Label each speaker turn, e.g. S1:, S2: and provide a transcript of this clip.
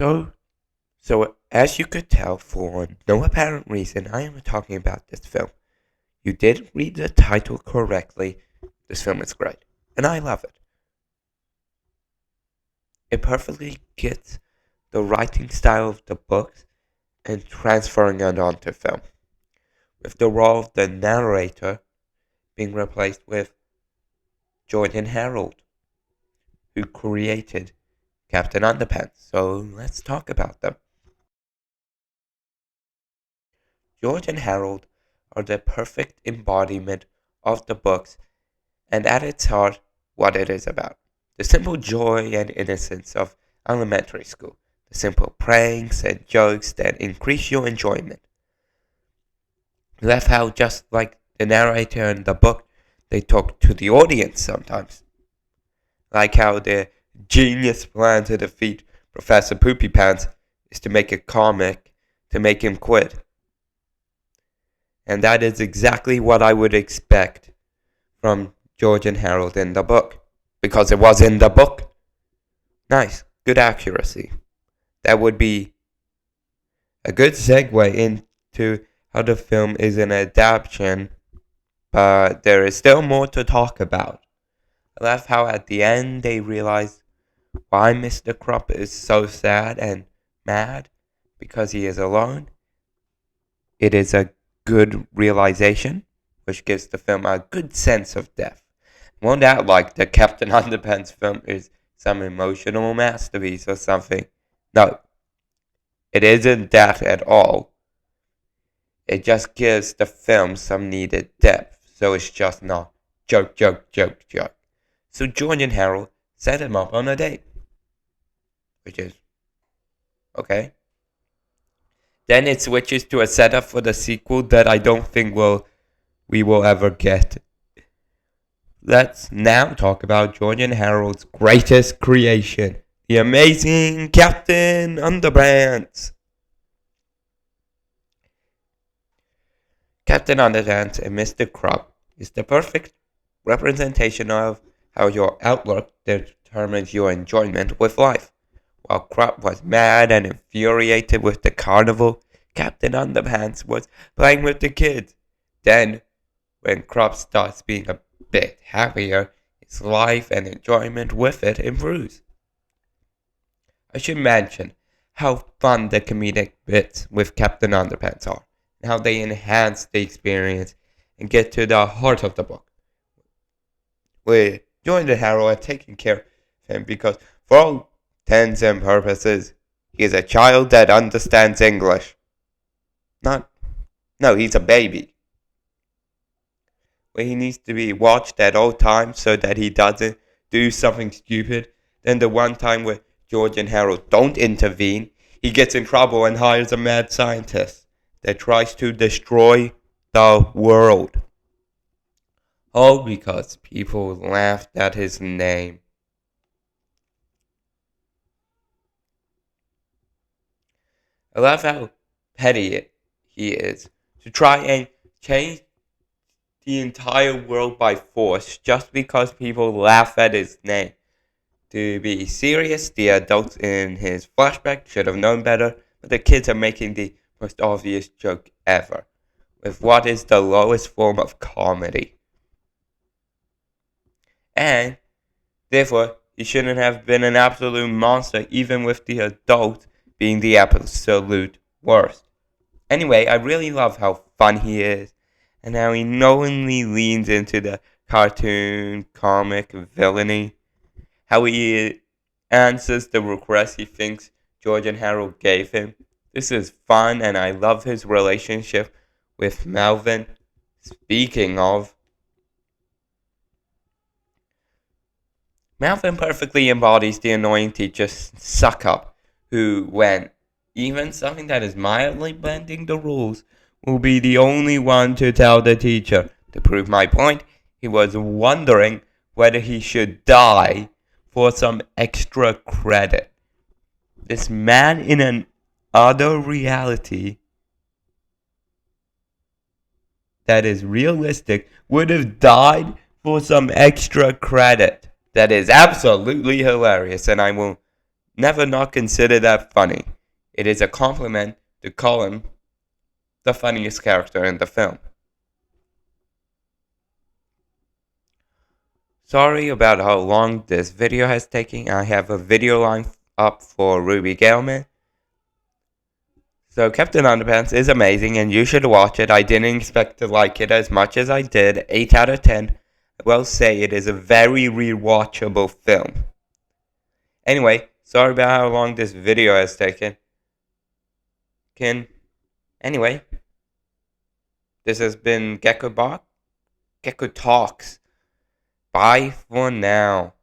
S1: So, so as you could tell, for no apparent reason, I am talking about this film. You did read the title correctly. This film is great, and I love it. It perfectly gets the writing style of the books and transferring it onto film, with the role of the narrator being replaced with Jordan Harold, who created Captain Underpants. So let's talk about them. George and Harold are the perfect embodiment of the books and at its heart, what it is about. The simple joy and innocence of elementary school. The simple pranks and jokes that increase your enjoyment. Left how, just like the narrator in the book, they talk to the audience sometimes. Like how their genius plan to defeat Professor Poopy Pants is to make a comic to make him quit. And that is exactly what I would expect from George and Harold in the book. Because it was in the book. Nice. Good accuracy. That would be a good segue into how the film is an adaptation, but there is still more to talk about. I love how at the end they realize why Mr. Krupp is so sad and mad because he is alone. It is a good realization, which gives the film a good sense of depth. Won't act like the Captain Underpants film is some emotional masterpiece or something. No, it isn't that at all. It just gives the film some needed depth, so it's just not joke, joke, joke, joke. So George and Harold set him up on a date, which is okay. Then it switches to a setup for the sequel that I don't think we will ever get. Let's now talk about George and Harold's greatest creation, the amazing Captain Underpants. Captain Underpants and Mr. Krupp is the perfect representation of how your outlook determines your enjoyment with life. While Krupp was mad and infuriated with the carnival, Captain Underpants was playing with the kids. Then, when Krupp starts being a bit happier, his life and enjoyment with it improves. I should mention how fun the comedic bits with Captain Underpants are, and how they enhance the experience and get to the heart of the book. We join the hero at taking care of him because, for all intents and purposes, he is a child that understands English. No, he's a baby. Where he needs to be watched at all times so that he doesn't do something stupid. Then the one time where George and Harold don't intervene, he gets in trouble and hires a mad scientist that tries to destroy the world. All because people laughed at his name. I love how petty he is to try and change the entire world by force just because people laugh at his name. To be serious, the adults in his flashback should have known better, but the kids are making the most obvious joke ever, with what is the lowest form of comedy. And, therefore, he shouldn't have been an absolute monster, even with the adults being the absolute worst. Anyway, I really love how fun he is, and how he knowingly leans into the cartoon, comic villainy. How he answers the request he thinks George and Harold gave him. This is fun, and I love his relationship with Melvin. Speaking of, Melvin perfectly embodies the annoying teacher suck up, who, when even something that is mildly bending the rules, will be the only one to tell the teacher. To prove my point, he was wondering whether he should die for some extra credit. This man in an other reality that is realistic would have died for some extra credit. That is absolutely hilarious, and I will never not consider that funny. It is a compliment to call him the funniest character in the film. Sorry about how long this video has taken. I have a video line up for Ruby Galeman. So Captain Underpants is amazing and you should watch it. I didn't expect to like it as much as I did. 8 out of 10. I will say it is a very rewatchable film. Anyway, sorry about how long this video has taken. Anyway, this has been Gecko Talks. Bye for now.